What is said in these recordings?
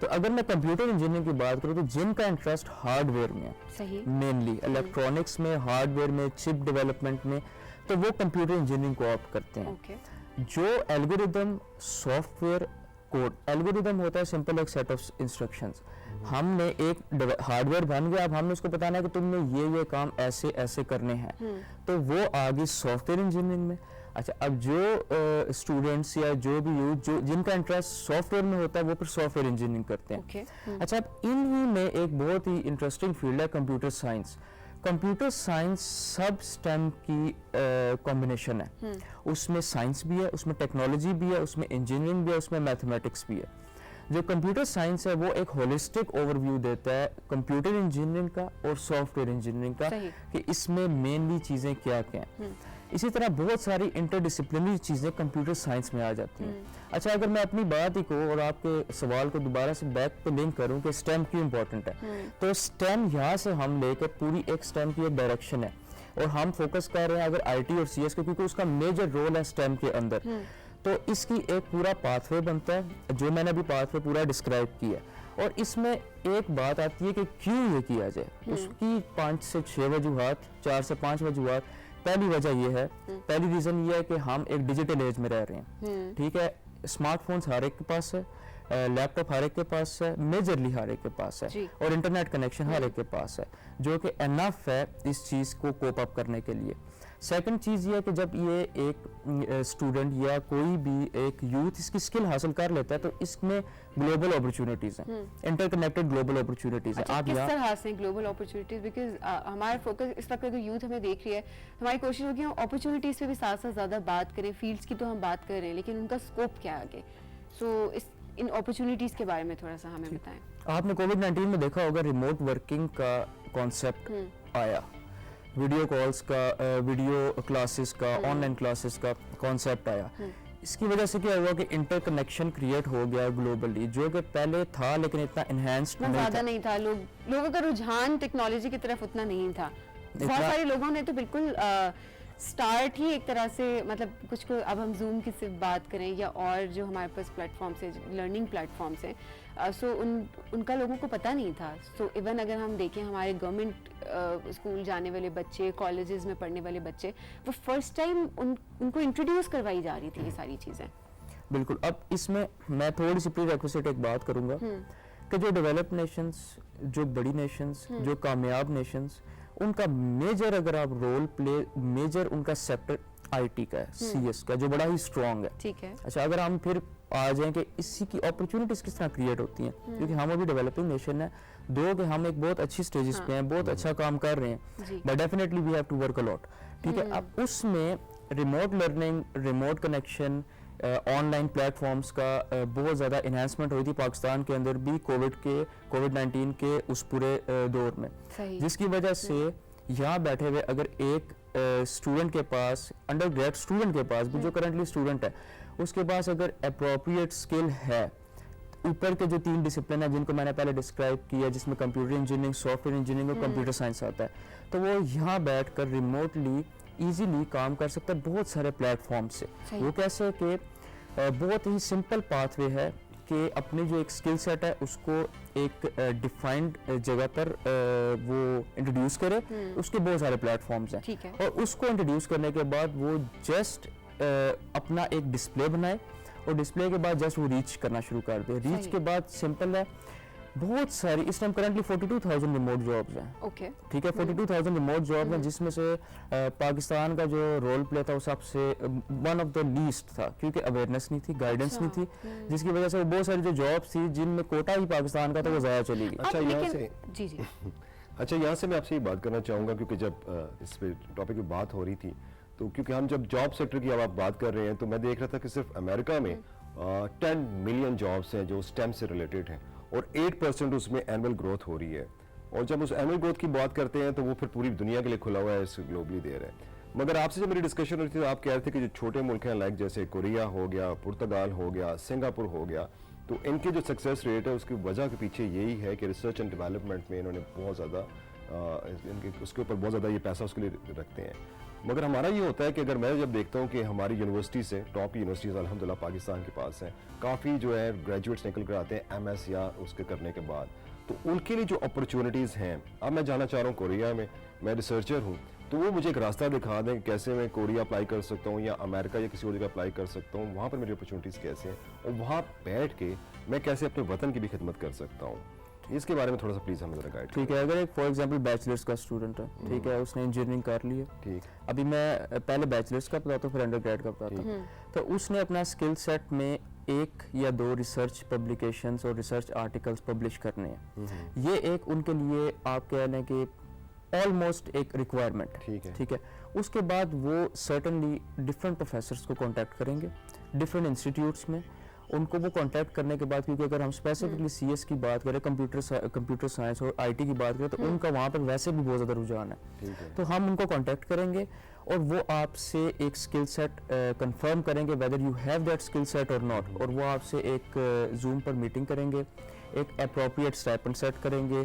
تو اگر میں کمپیوٹر انجینئرنگ کی بات کروں تو جن کا انٹرسٹ ہارڈ ویئر میں ہے صحیح مینلی الیکٹرانکس میں، ہارڈ ویئر میں، چپ ڈیولپمنٹ میں، تو وہ کمپیوٹر انجینئرنگ کو آپٹ کرتے ہیں. اوکے جو algorithm software code, algorithm ہوتا ہے سمپل ایک سیٹ آف انسٹرکشنز. ہم نے ایک ہارڈ ویئر بن گیا، اب ہم نے اس کو بتانا ہے کہ تم نے یہ کام ایسے ایسے کرنے ہیں، تو وہ آگے سافٹ ویئر انجینئرنگ میں. اچھا اب جو اسٹوڈنٹس یا جو بھی یوتھ جن کا انٹرسٹ سافٹ ویئر میں ہوتا ہے وہ پھر سافٹ ویئر انجینئرنگ کرتے ہیں. اچھا اب ان ہی میں ایک بہت ہی انٹرسٹنگ فیلڈ ہے کمپیوٹر سائنس. کمپیوٹر سائنس سب سٹیم کی کمبینیشن ہے. اس میں سائنس بھی ہے، اس میں ٹیکنالوجی بھی ہے، اس میں انجینئرنگ بھی ہے، اس میں میتھمیٹکس بھی ہے. جو کمپیوٹر سائنس ہے وہ ایک ہولسٹک اوور ویو دیتا ہے کمپیوٹر انجینئرنگ کا اور سافٹ ویئر انجینئرنگ کا کہ اس میں مینلی چیزیں کیا کیا ہیں. اسی طرح بہت ساری انٹر ڈسپلنری چیزیں کمپیوٹر سائنس میں آ جاتی ہیں. اچھا اگر میں اپنی بات ہی کو اور آپ کے سوال کو دوبارہ سے بیک پہ لنک کروں کہ سٹیم کیوں امپورٹنٹ ہے، تو سٹیم یہاں سے ہم لے کے پوری ایک سٹیم کی ایک ڈائریکشن ہے اور ہم فوکس کر رہے ہیں اگر آئی ٹی اور سی ایس کو، کیونکہ اس کا میجر رول ہے سٹیم کے اندر. تو اس کی ایک پورا پاتھ وے بنتا ہے جو میں نے ابھی پاتھ وے پورا ڈسکرائب کیا ہے. اور اس میں ایک بات آتی ہے کہ کیوں یہ کیا جائے. اس کی 5 سے 6 وجوہات، 4 سے 5 وجوہات. پہلی وجہ یہ ہے، پہلی ریزن یہ ہے کہ ہم ایک ڈیجیٹل ایج میں رہ رہے ہیں. ٹھیک ہے، اسمارٹ فونز ہر ایک کے پاس ہے، لیپ ٹاپ ہر ایک کے پاس ہے، میجرلی ہر ایک کے پاس ہے، اور انٹرنیٹ کنیکشن ہر ایک کے پاس ہے جو کہ انف ہے اس چیز کو کوپ اپ کرنے کے لیے. سیکنڈ چیز یہ ہے کہ جب یہ ایک اسٹوڈنٹ یا کوئی بھی ایک یوتھ اس کی اسکل حاصل کر لیتا ہے تو اس میں گلوبل اپرچونٹیز ہیں، انٹر کنیکٹڈ گلوبل اپرچونٹیز ہیں. آپ کس طرح سے گلوبل اپرچونٹیز، بیکاز ہمارا فوکس اس وقت اگر یوتھ ہمیں دیکھ رہی ہے، ہماری کوشش ہوگی ہم اپرچونٹیز پہ بھی ساتھ ساتھ زیادہ بات کریں. فیلڈس کی تو ہم بات کر رہے ہیں لیکن ان کا اسکوپ کیا ہے آگے. سو ان اپرچونٹیز کے بارے میں تھوڑا سا ہمیں بتائیں. آپ نے کووڈ-19 میں دیکھا ہوگا ریموٹ ورکنگ کا کانسیپٹ آیا، ویڈیو کالز کا، ویڈیو کلاسز کا، آن لائن کلاسز کا کانسیپٹ آیا. اس کی وجہ سے کیا ہوا کہ انٹر کنیکشن کریٹ ہو گیا گلوبلی، جو کہ پہلے تھا لیکن اتنا انہینسڈ نہیں تھا. لوگوں کا رجحان ٹیکنالوجی کی طرف اتنا نہیں تھا. بہت سارے لوگوں نے تو بالکل سٹارٹ ہی ایک طرح سے، مطلب کچھ کو اب ہم زوم کی صرف بات کریں یا اور جو ہمارے پاس پلیٹ فارمس ہیں، لرننگ پلیٹ فارمس ہیں، سو ان کا لوگوں کو پتہ نہیں تھا. سو ایون اگر ہم دیکھیں ہمارے گورنمنٹ اسکول جانے والے بچے، کالجز میں پڑھنے والے بچے، وہ فرسٹ ٹائم ان کو انٹروڈیوس کروائی جا رہی تھی یہ ساری چیزیں. بالکل. اب اس میں میں تھوڑی سی پری ریکویسٹ ایک بات کروں گا کہ جو ڈیولپ نیشنز، جو بڑی نیشنز، جو کامیاب نیشنز، ان کا میجر اگر آپ رول پلے، میجر ان کا سیکٹر آئی ٹی کا ہے، سی ایس کا، جو بڑا ہی اسٹرانگ ہے. ٹھیک ہے. اچھا اگر ہم پھر آ جائیں کہ اسی کی اپرچونٹیز کس طرح کریٹ ہوتی ہیں، کیونکہ ہم ابھی ڈیولپنگ نیشن ہے، کہ ہم ایک بہت اچھی سٹیجز پہ ہیں، بہت اچھا کام کر رہے ہیں، but definitely we have to work a lot. ٹھیک ہے. اب اس میں remote learning, remote connection, online platforms کا بہت زیادہ انہینسمنٹ ہوئی تھی پاکستان کے اندر بھی کووڈ-19 کے اس پورے دور میں، جس کی وجہ سے یہاں بیٹھے ہوئے اگر ایک اسٹوڈنٹ کے پاس، انڈر گریڈ اسٹوڈنٹ کے پاس بھی جو کرنٹلی اسٹوڈنٹ ہے، اس کے پاس اگر اپروپریٹ اسکل ہے، اوپر کے جو 3 ڈسپلن ہیں جن کو میں نے پہلے ڈسکرائب کیا، جس میں computer engineering, soft ware engineering اور کمپیوٹر سائنس آتا ہے، تو وہ یہاں بیٹھ کر ریموٹلی ایزیلی کام کر سکتا ہے بہت سارے پلیٹ فارم سے. وہ کیسے کہ بہت ہی سمپل پاتھ وے ہے کہ اپنی جو ایک اسکل سیٹ ہے اس کو ایک ڈیفائنڈ جگہ پر وہ انٹروڈیوس کرے. اس کے بہت سارے پلیٹ فارمز ہیں اور اس کو انٹروڈیوس کرنے کے بعد وہ جسٹ اپنا ایک ڈسپلے بنائے اور ڈسپلے کے بعد جسٹ وہ ریچ کرنا شروع کر دے. ریچ کے بعد سمپل ہے، بہت ساری اس ٹائم کرنٹلی 42,000 ریموٹ جابز ہیں. ٹھیک ہے، 42,000 ریموٹ جاب ہیں، جس میں سے پاکستان کا جو رول پلے تھا وہ سب سے ون آف دا لیسٹ تھا، کیونکہ اویئرنیس نہیں تھی، گائیڈنس نہیں تھی، جس کی وجہ سے بہت ساری جو جابس تھی جن میں کوٹا ہی پاکستان کا تھا وہ ضائع چلی گئی. اچھا یہاں سے میں آپ سے یہ بات کرنا چاہوں گا، کیونکہ جب اس پہ ٹاپک پہ بات ہو رہی تھی تو کیونکہ ہم جب جاب سیکٹر کی اب آپ بات کر رہے ہیں تو میں دیکھ رہا تھا کہ صرف امریکہ میں 10 ملین جابس ہیں جو سٹیم سے ریلیٹڈ ہیں اور 8% اس میں اینول گروتھ ہو رہی ہے. اور جب اس اینول گروتھ کی بات کرتے ہیں تو وہ پھر پوری دنیا کے لیے کھلا ہوا ہے، اس گلوبلی دے رہا ہے. مگر آپ سے جب میری ڈسکشن ہوئی تھی تو آپ کہہ رہے تھے کہ جو چھوٹے ملک ہیں لائک جیسے کوریا ہو گیا، پرتگال ہو گیا، سنگاپور ہو گیا، تو ان کی جو سکسیس ریٹ ہے اس کی وجہ کے پیچھے یہی ہے کہ ریسرچ اینڈ ڈیولپمنٹ میں انہوں نے بہت زیادہ اس کے اوپر بہت زیادہ یہ پیسہ اس کے لیے رکھتے ہیں. مگر ہمارا یہ ہوتا ہے کہ اگر میں جب دیکھتا ہوں کہ ہماری یونیورسٹی سے ٹاپ کی یونیورسٹیز الحمدللہ پاکستان کے پاس ہیں, کافی جو ہے گریجویٹس نکل کر آتے ہیں ایم ایس یا اس کے کرنے کے بعد, تو ان کے لیے جو اپرچونیٹیز ہیں, اب میں جانا چاہ رہا ہوں کوریا میں ریسرچر ہوں, تو وہ مجھے ایک راستہ دکھا دیں کہ کیسے میں کوریا اپلائی کر سکتا ہوں یا امریکہ یا کسی اور جگہ اپلائی کر سکتا ہوں, وہاں پر میری اپرچونیٹیز کیسے ہیں, اور وہاں بیٹھ کے میں کیسے اپنے وطن کی بھی خدمت کر سکتا ہوں. اس کے بارے میں تھوڑا سا پلیز ہمیں ذرا گائیڈ. ٹھیک ہے, اگر ایک فار ایگزامپل بیچلرس کا اسٹوڈنٹ ہے, ٹھیک ہے, اس نے انجینئرنگ کر لی ہے, ٹھیک, ابھی میں پہلے بیچلرس کا بتاتا ہوں پھر انڈر گریڈ کا بتاتا ہوں, تو اس نے اپنا اسکل سیٹ میں 1 یا 2 ریسرچ پبلیکیشنز اور ریسرچ آرٹیکلز پبلش کرنے ہیں. یہ ایک ان کے لیے آپ کہہ لیں کہ آلموسٹ ایک ریکوائرمنٹ ہے, ٹھیک ہے. اس کے بعد وہ سرٹنلی ڈفرینٹ پروفیسرس کو کانٹیکٹ کریں گے ڈفرینٹ انسٹیٹیوٹس میں. ان کو وہ کانٹیکٹ کرنے کے بعد, کیونکہ اگر ہم اسپیسیفکلی سی ایس کی بات کریں, کمپیوٹر سائنس اور آئی ٹی کی بات کریں, تو ان کا وہاں پر ویسے بھی بہت زیادہ رجحان ہے, تو ہم ان کو کانٹیکٹ کریں گے اور وہ آپ سے ایک اسکل سیٹ کنفرم کریں گے whether you have that skill set or not, اور وہ آپ سے ایک زوم پر میٹنگ کریں گے, ایک اپروپریٹ اسٹائپنڈ سیٹ کریں گے,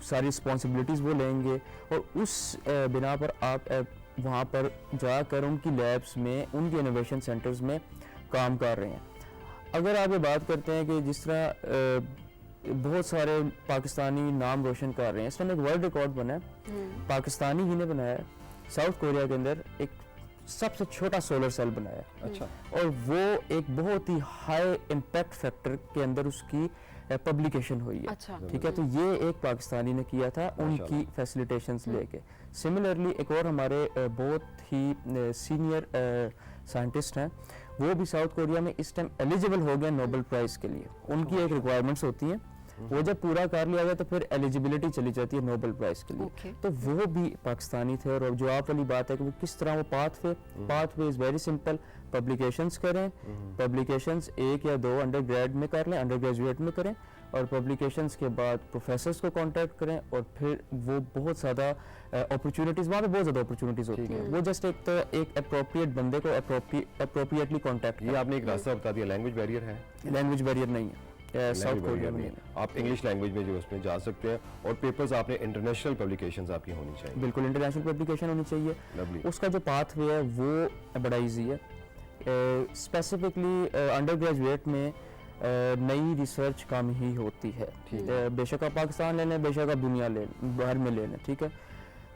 ساری رسپانسبلٹیز وہ لیں گے, اور اس بنا پر آپ وہاں پر جا کر ان کی لیبس میں, ان کے انوویشن سینٹرز میں کام کر رہے ہیں. اگر آپ یہ بات کرتے ہیں کہ جس طرح بہت سارے پاکستانی نام روشن کر رہے ہیں, اس میں ایک ورلڈ ریکارڈ بنا ہے, پاکستانی ہی نے بنایا ہے, ساؤتھ کوریا کے اندر ایک سب سے چھوٹا سولر سیل بنایا ہے. اچھا. اور وہ ایک بہت ہی ہائی امپیکٹ فیکٹر کے اندر اس کی پبلیکیشن ہوئی ہے. اچھا. ٹھیک ہے, تو یہ ایک پاکستانی نے کیا تھا ان کی فیسیلیٹیشنز لے کے. سملرلی ایک اور ہمارے بہت ہی سینئر سائنٹسٹ ہیں, وہ بھی ساؤتھ کوریا میں اس ٹائم ایلیجیبل ہو گئے نوبل پرائز کے لیے. ان کی ایک ریکوائرمنٹس ہوتی ہیں, وہ جب پورا کر لیا گیا تو پھر ایلیجیبلٹی چلی جاتی ہے نوبل پرائز کے لیے. تو وہ بھی پاکستانی تھے. اور جو آپ والی بات ہے کہ وہ کس طرح وہ path way is very simple, publications کریں, پبلیکیشنز 1 یا 2 انڈر گریڈ میں کر لیں, انڈر گریجویٹ میں کریں, اور پبلیکیشنز کے بعد پروفیسرز کو کانٹیکٹ کریں, اور پھر وہ بہت زیادہ اپرچونیٹیز, وہاں پہ بہت زیادہ اپرچونیٹیز ہوتی ہیں. وہ جسٹ ایک اپروپریٹ بندے کو اپروپریٹلی کانٹیکٹ. یہ آپ نے ایک راستہ بتا دیا, لینگویج بیریئر ہے؟ لینگویج بیریئر نہیں ہے ساؤتھ کوریا میں. آپ انگلش لینگویج میں جو اس میں جا سکتے ہیں, اور پیپرز آپ نے انٹرنیشنل پبلیکیشنز آپ کی ہونی چاہیے. بالکل انٹرنیشنل پبلیکیشن ہونی چاہیے. اس کا جو پاتھ وے ہے وہ بڑا ایزی ہے. اسپیسیفکلی انڈر گریجویٹ میں نئی ریسرچ کم ہی ہوتی ہے. بے شک آپ پاکستان لے لیں, بے شک آپ دنیا لے لیں, باہر میں لے لیں, ٹھیک ہے.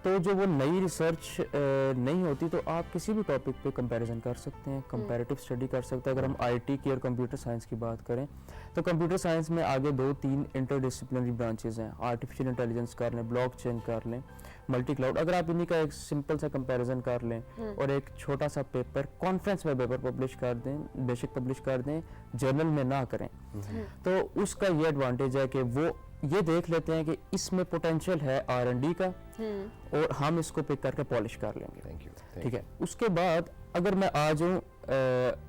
تو جو وہ نئی ریسرچ نہیں ہوتی, تو آپ کسی بھی ٹاپک پہ کمپیریزن کر سکتے ہیں, کمپیریٹیو اسٹڈی کر سکتے ہیں. اگر ہم آئی ٹی کی اور کمپیوٹر سائنس کی بات کریں, تو کمپیوٹر سائنس میں آگے 2-3 انٹر ڈسپلنری برانچز ہیں. آرٹیفیشیل انٹیلیجنس کر لیں, بلاک چین کر لیں, ملٹی کلاؤڈ. اگر آپ انہیں کا ایک سمپل سا کمپیریزن کر لیں اور ایک چھوٹا سا پیپر, کانفرنس میں پیپر پبلش کر دیں, بے شک پبلش کر دیں, جرنل میں نہ کریں, تو اس کا یہ ایڈوانٹیج ہے کہ وہ یہ دیکھ لیتے ہیں کہ اس میں پوٹینشیل ہے R&D کا, اور ہم اس کو پک کر کے پالش کر لیں گے. ٹھیک ہے. اس کے بعد اگر میں آ جاؤں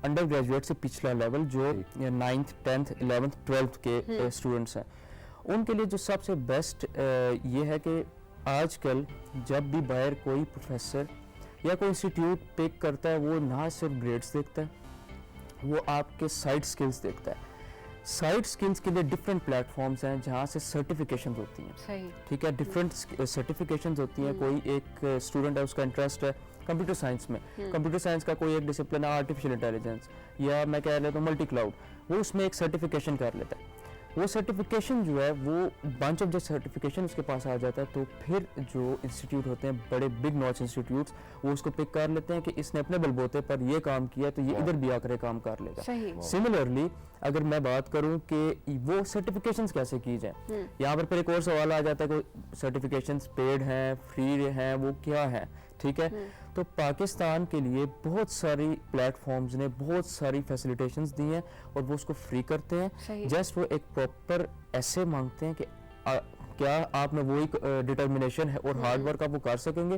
انڈر گریجویٹ سے پچھلا لیول, جو 9th 10th 11th 12th کے اسٹوڈنٹس ہیں, ان کے لیے جو سب سے بیسٹ یہ ہے کہ آج کل جب بھی باہر کوئی پروفیسر یا کوئی انسٹیٹیوٹ پک کرتا ہے, وہ نہ صرف گریڈز دیکھتا ہے, وہ آپ کے سائٹ سکلز دیکھتا ہے. سائٹ سکلز کے لیے ڈفرینٹ پلیٹ فارمز ہیں جہاں سے سرٹیفیکیشنز ہوتی ہیں. ٹھیک ہے, ڈفرینٹ سرٹیفیکیشنز ہوتی ہیں. کوئی ایک اسٹوڈنٹ ہے, اس کا انٹرسٹ ہے کمپیوٹر سائنس میں, کمپیوٹر سائنس کا کوئی ایک ڈسپلن ہے آرٹیفیشیل انٹیلیجنس, یا میں کہہ لیتا ہوں ملٹی کلاؤڈ, وہ اس میں ایک سرٹیفیکیشن کر لیتا ہے. وہ سرٹیفیکیشن جو ہے, وہ بنچ آف جو سرٹیفیکیشن اس کے پاس آ جاتا ہے, تو پھر جو انسٹیٹیوٹ ہوتے ہیں بڑے بگ ناچ انسٹیٹیوٹس, وہ اس کو پک کر لیتے ہیں کہ اس نے اپنے بلبوتے پر یہ کام کیا, تو یہ ادھر بھی آ کر کام کر لے گا. سملرلی اگر میں بات کروں کہ وہ سرٹیفیکیشنز کیسے کی جائیں, یہاں پر پھر ایک اور سوال آ جاتا ہے کہ سرٹیفیکیشنز پیڈ ہیں, فری ہیں, وہ کیا ہیں. ٹھیک ہے, تو پاکستان کے لیے بہت ساری پلیٹ فارمز نے بہت ساری فیسیلیٹیشنز دی ہیں, اور وہ اس کو فری کرتے ہیں. جسٹ وہ ایک پراپر ایسے مانگتے ہیں کہ کیا آپ میں وہی ڈٹرمنیشن ہے اور ہارڈ ورک آپ وہ کر سکیں گے.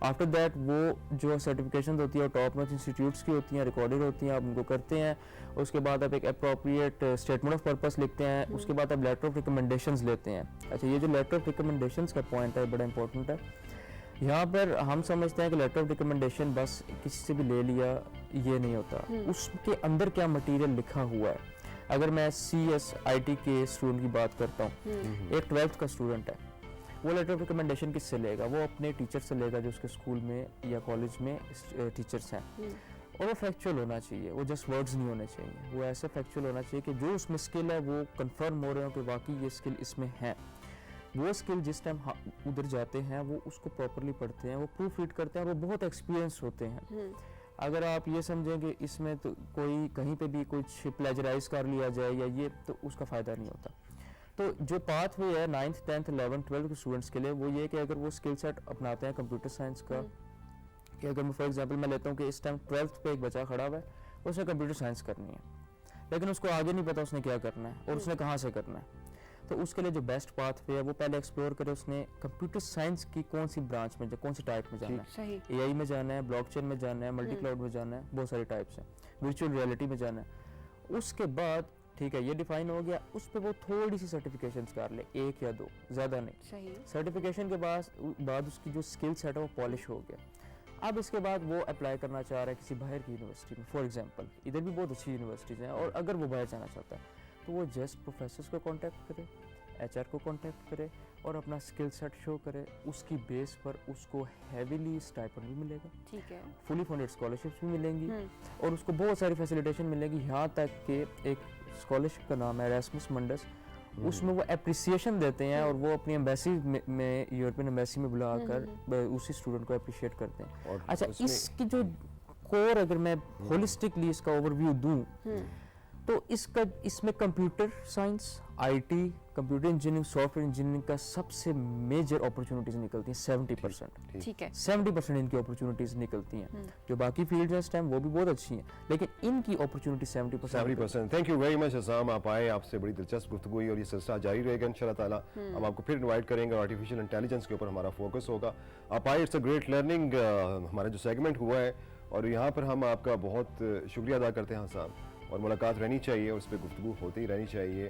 آفٹر دیٹ وہ جو سرٹیفکیشنز ہوتی ہیں ٹاپ ناچ انسٹیٹیوٹس کی ہوتی ہیں, ریکارڈڈ ہوتی ہیں, آپ ان کو کرتے ہیں. اس کے بعد آپ ایک اپروپریٹ اسٹیٹمنٹ آف پرپس لکھتے ہیں. اس کے بعد آپ لیٹر آف ریکمنڈیشنز لیتے ہیں. اچھا, یہ جو لیٹر آف ریکمنڈیشنز کا پوائنٹ ہے بڑا امپورٹنٹ ہے. یہاں پر ہم سمجھتے ہیں کہ لیٹر آف ریکمنڈیشن بس کسی سے بھی لے لیا, یہ نہیں ہوتا. اس کے اندر کیا مٹیریل لکھا ہوا ہے. اگر میں CS IT کے اسٹوڈنٹ کی بات کرتا ہوں, ایک 12th کا اسٹوڈنٹ ہے, وہ لیٹر آف ریکمنڈیشن کس سے لے گا؟ وہ اپنے ٹیچر سے لے گا جو اس کے اسکول میں یا کالج میں ٹیچرس ہیں. اور وہ فیکچوئل ہونا چاہیے, وہ جسٹ ورڈز نہیں ہونے چاہیے, وہ ایسے فیکچوئل ہونا چاہیے کہ جو اس میں اسکل ہے وہ کنفرم ہو رہے ہوں کہ واقعی یہ اسکل اس میں ہے. وہ اسکل جس ٹائم ادھر جاتے ہیں وہ اس کو پراپرلی پڑھتے ہیں, وہ پروف ریڈ کرتے ہیں, وہ بہت ایکسپیرینس ہوتے ہیں. اگر آپ یہ سمجھیں کہ اس میں تو کوئی کہیں پہ بھی کچھ پلیجرائز کر لیا جائے یا یہ, تو اس کا فائدہ نہیں ہوتا. تو جو پاتھ وے ہے 9th 10th 11th 12th کے اسٹوڈنٹس کے لیے وہ یہ کہ اگر وہ اسکل سیٹ اپناتے ہیں کمپیوٹر سائنس کا, کہ اگر میں فار ایگزامپل میں لیتا ہوں کہ اس ٹائم 12th پہ ایک بچہ کھڑا ہوا ہے, اس نے کمپیوٹر سائنس کرنی ہے لیکن اس کو آگے نہیں پتا اس نے کیا کرنا ہے اور اس نے کہاں سے کرنا ہے, تو اس کے لیے جو بیسٹ پاتھ وے ہے وہ پہلے ایکسپلور کرے اس نے کمپیوٹر سائنس کی کون سی برانچ میں کون سی ٹائپ میں جانا ہے. اے آئی میں جانا ہے, بلاک چین میں جانا ہے, ملٹی کلاؤڈ میں جانا ہے, بہت ساری ٹائپس ہیں, ورچوئل ریئلٹی میں جانا ہے. اس کے بعد ٹھیک ہے یہ ڈیفائن ہو گیا, اس پہ وہ تھوڑی سی سرٹیفکیشنز کر لے, 1 یا 2, زیادہ نہیں. سرٹیفکیشن کے بعد اس کی جو اسکل سیٹ ہے وہ پالش ہو گیا. اب اس کے بعد وہ اپلائی کرنا چاہ رہا ہے کسی باہر کی یونیورسٹی میں, فار ایگزامپل ادھر بھی بہت اچھی یونیورسٹیز ہیں, اور اگر وہ باہر جانا چاہتا ہے تو وہ جسٹ پروفیسرس کو کانٹیکٹ کرے, ایچ آر کو کانٹیکٹ کرے اور اپنا اسکل سیٹ شو کرے. اس کی بیس پر اس کو ہیویلی اسٹائپنڈ بھی ملے گا, ٹھیک ہے, فلی فنڈڈ اسکالرشپس بھی ملیں گی, اور اس کو بہت ساری فیسیلیٹیشن ملے گی. یہاں تک کہ ایک اسکالرشپ کا نام ہے ایراسمس منڈس, اس میں وہ اپریسیشن دیتے ہیں اور وہ اپنی ایمبیسی میں یورپین ایمبیسی میں بلا کر اسی اسٹوڈنٹ کو اپریشیٹ کرتے ہیں. اچھا, اس کی جو کور اگر میں ہولسٹکلی اس کا اوور ویو دوں تو اس میں computer science, I T, computer engineering, soft ware engineering کا سب سے میجر اپرچونیٹیز نکلتی ہیں 70%. ٹھیک ہے, 70% ان کی اپرچونیٹیز نکلتی ہیں. جو باقی فیلڈز ہیں اس ٹائم وہ بھی بہت اچھی ہیں, لیکن ان کی opportunity 70%. Thank you very much Isam, آپ آئے, آپ سے بڑی دلچسپ گفتگو ہوئی اور یہ سلسلہ جاری رہے گا انشاءاللہ تعالیٰ. ہم آپ کو پھر انوائٹ کریں گے, آرٹیفیشیل انٹیلیجنس کے اوپر ہمارا فوکس ہوگا. آپ آئے, اٹس اے گریٹ لرننگ ہمارا جو سیگمنٹ ہوا ہے, اور یہاں پر ہم آپ کا بہت شکریہ ادا کرتے ہیں عصام, اور ملاقات رہنی چاہیے اور اس پہ گفتگو ہوتی ہی رہنی چاہیے.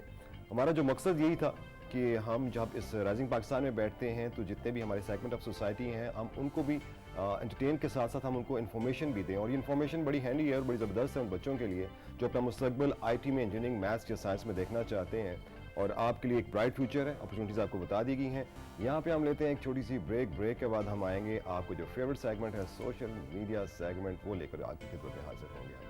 ہمارا جو مقصد یہی تھا کہ ہم جب اس رائزنگ پاکستان میں بیٹھتے ہیں تو جتنے بھی ہمارے سیگمنٹ آف سوسائٹی ہیں ہم ان کو بھی انٹرٹین کے ساتھ ساتھ ہم ان کو انفارمیشن بھی دیں, اور یہ انفارمیشن بڑی ہینڈی ہے اور بڑی زبردست ہے ان بچوں کے لیے جو اپنا مستقبل آئی ٹی میں, انجینئرنگ, میتھس یا سائنس میں دیکھنا چاہتے ہیں, اور آپ کے لیے ایک برائٹ فیوچر ہے. اپرچونیٹیز آپ کو بتا دی گئی ہیں. یہاں پہ ہم لیتے ہیں ایک چھوٹی سی بریک کے بعد ہم آئیں گے آپ کو جو فیوریٹ سیگمنٹ ہے سوشل میڈیا سیگمنٹ وہ لے کر آپ کی خدمت میں حاضر ہوں گے.